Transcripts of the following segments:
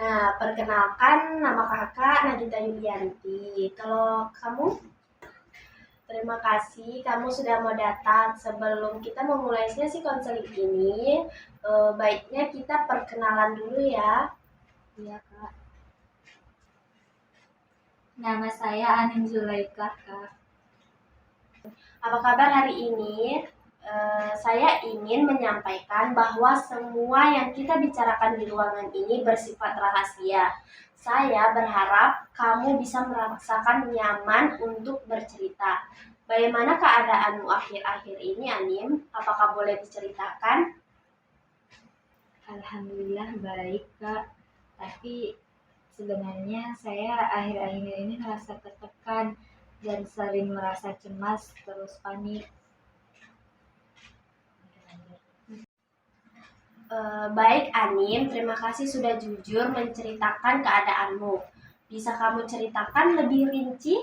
Nah, perkenalkan nama kakak Nagita Yulianti. Kalau kamu? Terima kasih kamu sudah mau datang. Sebelum kita memulai sesi konseling ini, baiknya kita perkenalan dulu ya. Iya, Kak. Nama saya Anin Zulaika, Kak. Apa kabar hari ini? Saya ingin menyampaikan bahwa semua yang kita bicarakan di ruangan ini bersifat rahasia. Saya berharap kamu bisa merasakan nyaman untuk bercerita. Bagaimana keadaanmu akhir-akhir ini, Anim? Apakah boleh diceritakan? Alhamdulillah baik, Kak. Tapi sebenarnya saya akhir-akhir ini merasa tertekan dan sering merasa cemas terus panik. Baik, Anim. Terima kasih sudah jujur menceritakan keadaanmu. Bisa kamu ceritakan lebih rinci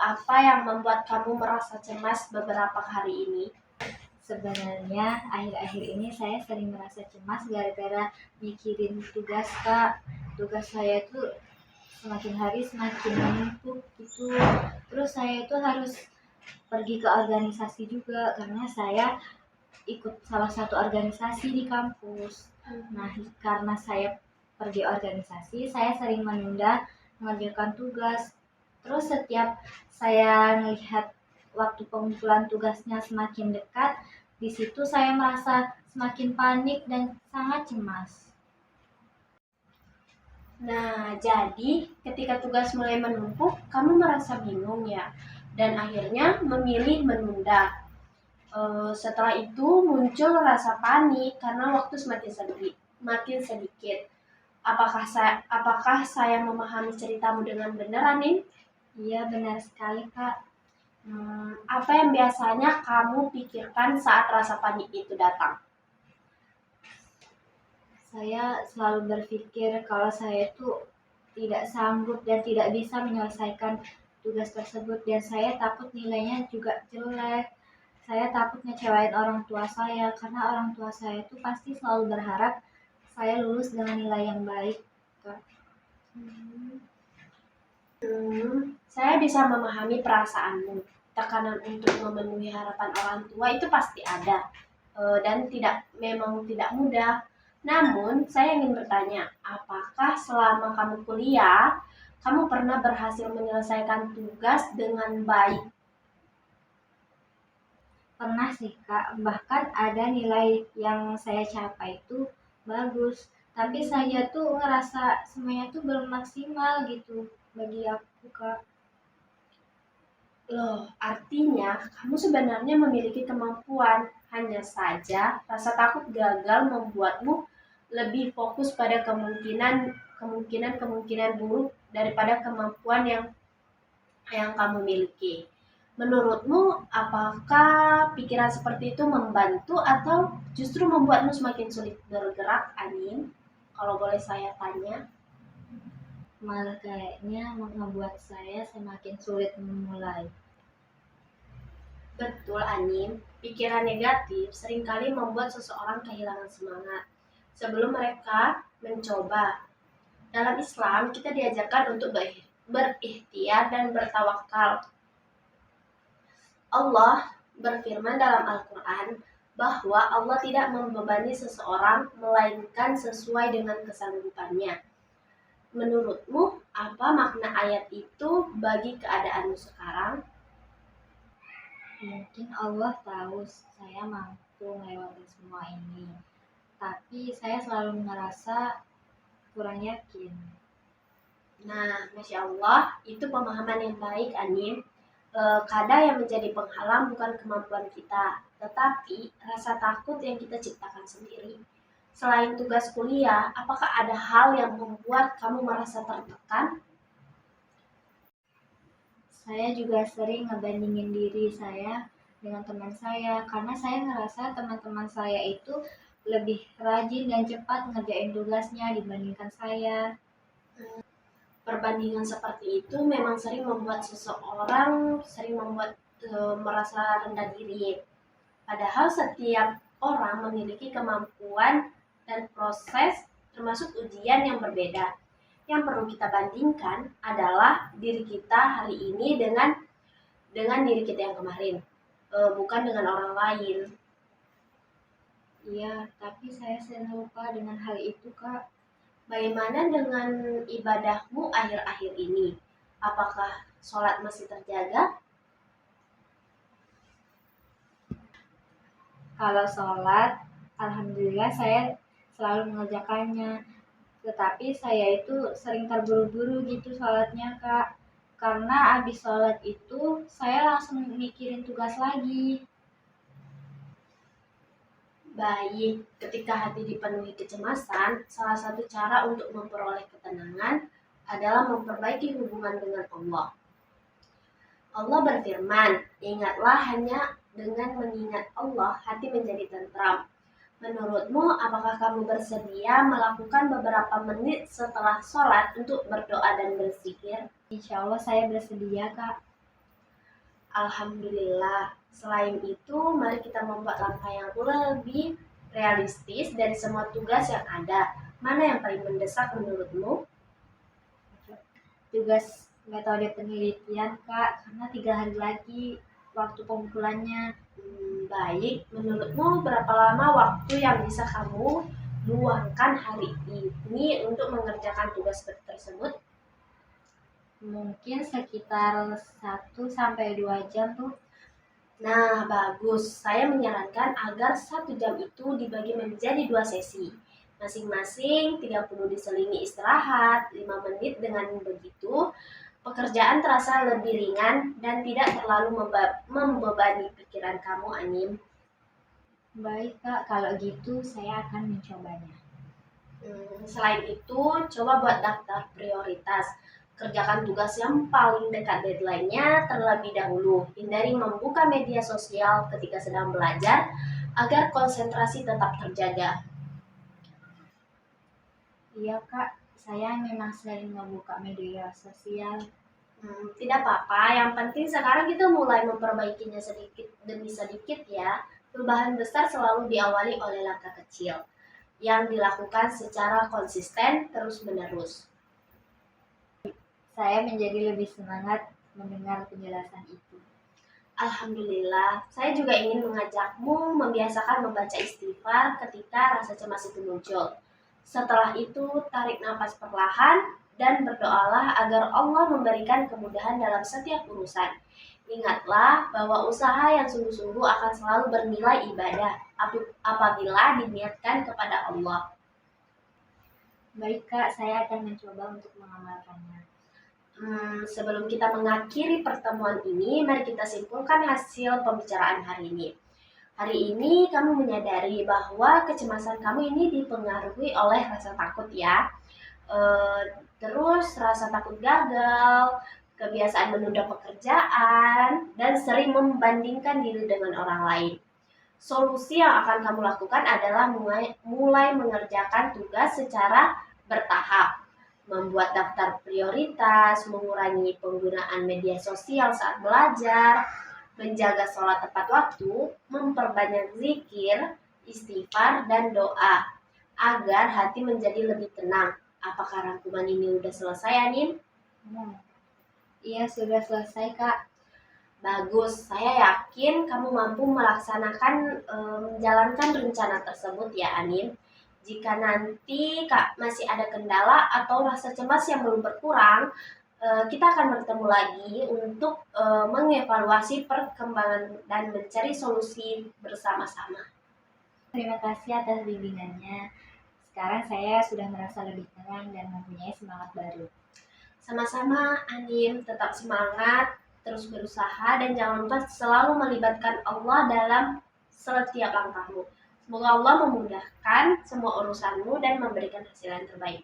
apa yang membuat kamu merasa cemas beberapa hari ini? Sebenarnya akhir-akhir ini saya sering merasa cemas gara-gara mikirin tugas, Kak. Tugas saya tuh semakin hari semakin menumpuk gitu. Terus saya itu harus pergi ke organisasi juga karena saya ikut salah satu organisasi di kampus. Nah, karena saya pergi organisasi, saya sering menunda mengerjakan tugas. Terus setiap saya melihat waktu pengumpulan tugasnya semakin dekat, di situ saya merasa semakin panik dan sangat cemas. Nah, jadi ketika tugas mulai menumpuk, kamu merasa bingung ya, dan akhirnya memilih menunda. Setelah itu muncul rasa panik karena waktu makin sedikit. Apakah saya memahami ceritamu dengan benar, Anin? Iya, benar sekali, Kak. Apa yang biasanya kamu pikirkan saat rasa panik itu datang? Saya selalu berpikir kalau saya itu tidak sanggup dan tidak bisa menyelesaikan tugas tersebut, dan saya takut nilainya juga jelek. Saya takut ngecewain orang tua saya karena orang tua saya itu pasti selalu berharap saya lulus dengan nilai yang baik, Kak. Saya bisa memahami perasaanmu. Tekanan untuk memenuhi harapan orang tua itu pasti ada, dan memang tidak mudah. Namun, saya ingin bertanya, apakah selama kamu kuliah, kamu pernah berhasil menyelesaikan tugas dengan baik? Pernah sih, Kak, bahkan ada nilai yang saya capai itu bagus, tapi saya tuh ngerasa semuanya tuh belum maksimal gitu bagi aku, Kak. Loh, artinya kamu sebenarnya memiliki kemampuan. Hanya saja rasa takut gagal membuatmu lebih fokus pada kemungkinan buruk daripada kemampuan yang kamu miliki. Menurutmu, apakah pikiran seperti itu membantu atau justru membuatmu semakin sulit bergerak, Anin? Kalau boleh saya tanya. Malah kayaknya membuat saya semakin sulit memulai. Betul, Anim. Pikiran negatif seringkali membuat seseorang kehilangan semangat sebelum mereka mencoba. Dalam Islam, kita diajarkan untuk berikhtiar dan bertawakal. Allah berfirman dalam Al-Quran bahwa Allah tidak membebani seseorang melainkan sesuai dengan kesanggupannya. Menurutmu, apa makna ayat itu bagi keadaanmu sekarang? Mungkin Allah tahu saya mampu melewati semua ini, tapi saya selalu merasa kurang yakin. Nah, Masya Allah, itu pemahaman yang baik, Anim. Kadang yang menjadi penghalang bukan kemampuan kita, tetapi rasa takut yang kita ciptakan sendiri. Selain tugas kuliah, apakah ada hal yang membuat kamu merasa tertekan? Saya juga sering ngebandingin diri saya dengan teman saya karena saya ngerasa teman-teman saya itu lebih rajin dan cepat ngerjain tugasnya dibandingkan saya. Perbandingan seperti itu memang sering membuat seseorang merasa rendah diri. Padahal setiap orang memiliki kemampuan dan proses termasuk ujian yang berbeda. Yang perlu kita bandingkan adalah diri kita hari ini dengan diri kita yang kemarin, bukan dengan orang lain. Iya, tapi saya sering lupa dengan hal itu, Kak. Bagaimana dengan ibadahmu akhir-akhir ini? Apakah sholat masih terjaga? Kalau sholat, alhamdulillah saya selalu mengerjakannya. Tetapi saya itu sering terburu-buru gitu sholatnya, Kak. Karena habis sholat itu saya langsung mikirin tugas lagi. Baik, ketika hati dipenuhi kecemasan, salah satu cara untuk memperoleh ketenangan adalah memperbaiki hubungan dengan Allah. Allah berfirman, ingatlah hanya dengan mengingat Allah, hati menjadi tentram. Menurutmu, apakah kamu bersedia melakukan beberapa menit setelah sholat untuk berdoa dan berzikir? Insya Allah saya bersedia, Kak. Alhamdulillah. Selain itu, mari kita membuat langkah yang lebih realistis dari semua tugas yang ada. Mana yang paling mendesak menurutmu? Tugas metode penelitian, Kak, karena 3 hari lagi waktu pengumpulannya. Baik, menurutmu berapa lama waktu yang bisa kamu luangkan hari ini untuk mengerjakan tugas tersebut? Mungkin sekitar 1 sampai 2 jam tuh. Nah, bagus. Saya menyarankan agar 1 jam itu dibagi menjadi 2 sesi. Masing-masing 30 diselingi istirahat, 5 menit. Dengan begitu, pekerjaan terasa lebih ringan dan tidak terlalu membebani pikiran kamu, Anim. Baik, Kak, kalau gitu saya akan mencobanya. Selain itu, coba buat daftar prioritas. Kerjakan tugas yang paling dekat deadline-nya terlebih dahulu. Hindari membuka media sosial ketika sedang belajar agar konsentrasi tetap terjaga. Iya, Kak, saya memang sering membuka media sosial. Tidak apa-apa, yang penting sekarang kita mulai memperbaikinya sedikit demi sedikit ya. Perubahan besar selalu diawali oleh langkah kecil yang dilakukan secara konsisten terus-menerus. Saya menjadi lebih semangat mendengar penjelasan itu. Alhamdulillah, saya juga ingin mengajakmu membiasakan membaca istighfar ketika rasa cemas itu muncul. Setelah itu, tarik nafas perlahan dan berdoalah agar Allah memberikan kemudahan dalam setiap urusan. Ingatlah bahwa usaha yang sungguh-sungguh akan selalu bernilai ibadah apabila diniatkan kepada Allah. Baik, Kak, saya akan mencoba untuk mengamalkannya. Sebelum kita mengakhiri pertemuan ini, mari kita simpulkan hasil pembicaraan hari ini. Hari ini kamu menyadari bahwa kecemasan kamu ini dipengaruhi oleh rasa takut ya. Terus rasa takut gagal, kebiasaan menunda pekerjaan, dan sering membandingkan diri dengan orang lain. Solusi yang akan kamu lakukan adalah mulai mengerjakan tugas secara bertahap. Membuat daftar prioritas, mengurangi penggunaan media sosial saat belajar, menjaga sholat tepat waktu, memperbanyak zikir, istighfar, dan doa, agar hati menjadi lebih tenang. Apakah rangkuman ini udah selesai, Anin? Iya, sudah selesai, Kak. Bagus, saya yakin kamu mampu menjalankan rencana tersebut ya, Anin. Jika nanti Kak masih ada kendala atau rasa cemas yang belum berkurang, kita akan bertemu lagi untuk mengevaluasi perkembangan dan mencari solusi bersama-sama. Terima kasih atas bimbingannya. Sekarang saya sudah merasa lebih tenang dan mempunyai semangat baru. Sama-sama, Anim. Tetap semangat, terus berusaha, dan jangan lupa selalu melibatkan Allah dalam setiap langkahmu. Semoga Allah memudahkan semua urusanmu dan memberikan hasil yang terbaik.